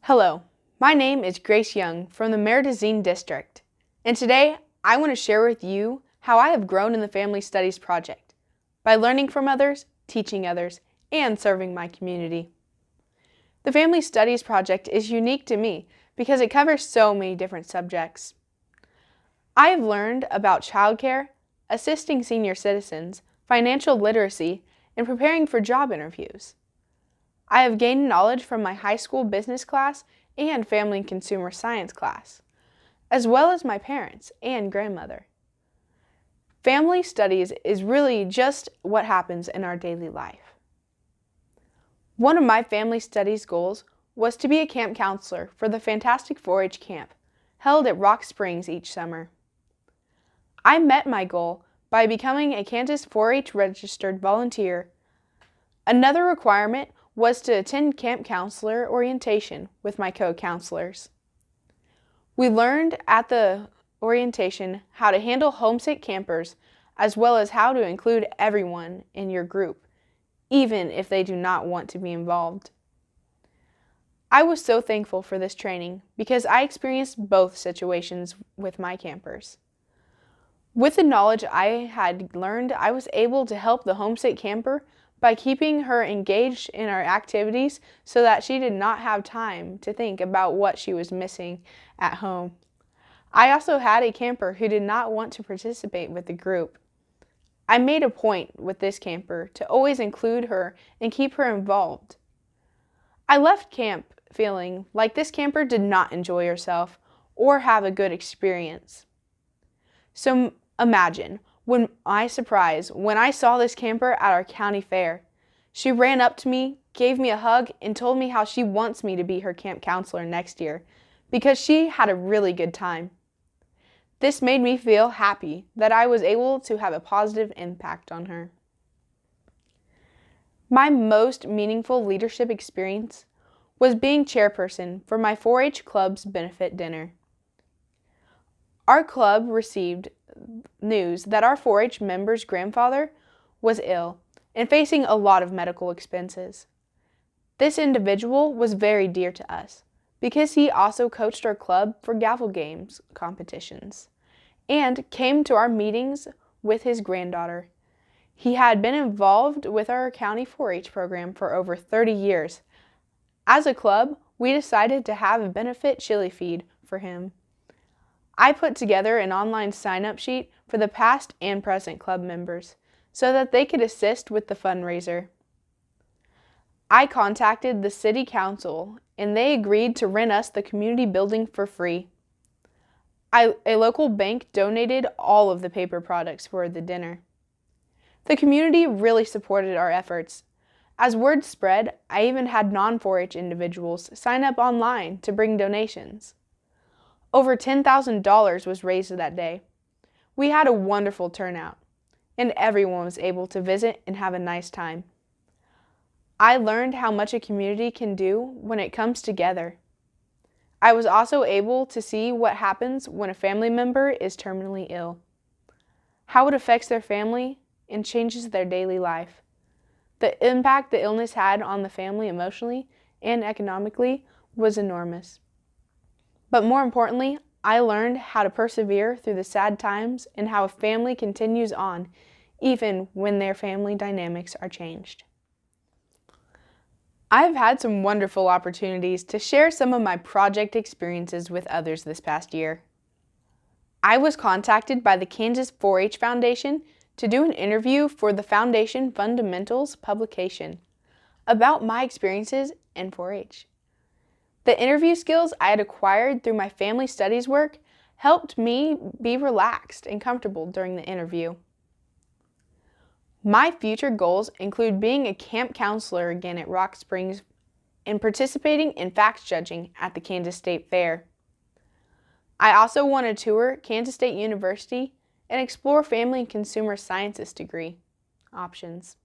Hello, my name is Grace Young from the Meridazine District, and today I want to share with you how I have grown in the Family Studies Project by learning from others, teaching others, and serving my community. The Family Studies Project is unique to me because it covers so many different subjects. I have learned about childcare, assisting senior citizens, financial literacy, and preparing for job interviews. I have gained knowledge from my high school business class and family and consumer science class, as well as my parents and grandmother. Family studies is really just what happens in our daily life. One of my family studies goals was to be a camp counselor for the Fantastic 4-H camp held at Rock Springs each summer. I met my goal by becoming a Kansas 4-H registered volunteer. Another requirement was to attend camp counselor orientation with my co-counselors. We learned at the orientation how to handle homesick campers as well as how to include everyone in your group, even if they do not want to be involved. I was so thankful for this training because I experienced both situations with my campers. With the knowledge I had learned, I was able to help the homesick camper by keeping her engaged in our activities so that she did not have time to think about what she was missing at home. I also had a camper who did not want to participate with the group. I made a point with this camper to always include her and keep her involved. I left camp feeling like this camper did not enjoy herself or have a good experience. So imagine when I saw this camper at our county fair. She ran up to me, gave me a hug, and told me how she wants me to be her camp counselor next year because she had a really good time. This made me feel happy that I was able to have a positive impact on her. My most meaningful leadership experience was being chairperson for my 4-H club's benefit dinner. Our club received news that our 4-H member's grandfather was ill and facing a lot of medical expenses. This individual was very dear to us because he also coached our club for gavel games competitions and came to our meetings with his granddaughter. He had been involved with our county 4-H program for over 30 years. As a club, we decided to have a benefit chili feed for him. I put together an online sign-up sheet for the past and present club members so that they could assist with the fundraiser. I contacted the city council and they agreed to rent us the community building for free. A local bank donated all of the paper products for the dinner. The community really supported our efforts. As word spread, I even had non-4-H individuals sign up online to bring donations. Over $10,000 was raised that day. We had a wonderful turnout, and everyone was able to visit and have a nice time. I learned how much a community can do when it comes together. I was also able to see what happens when a family member is terminally ill, how it affects their family and changes their daily life. The impact the illness had on the family emotionally and economically was enormous. But more importantly, I learned how to persevere through the sad times and how a family continues on even when their family dynamics are changed. I've had some wonderful opportunities to share some of my project experiences with others this past year. I was contacted by the Kansas 4-H Foundation to do an interview for the Foundation Fundamentals publication about my experiences in 4-H. The interview skills I had acquired through my family studies work helped me be relaxed and comfortable during the interview. My future goals include being a camp counselor again at Rock Springs and participating in facts judging at the Kansas State Fair. I also want to tour Kansas State University and explore family and consumer sciences degree options.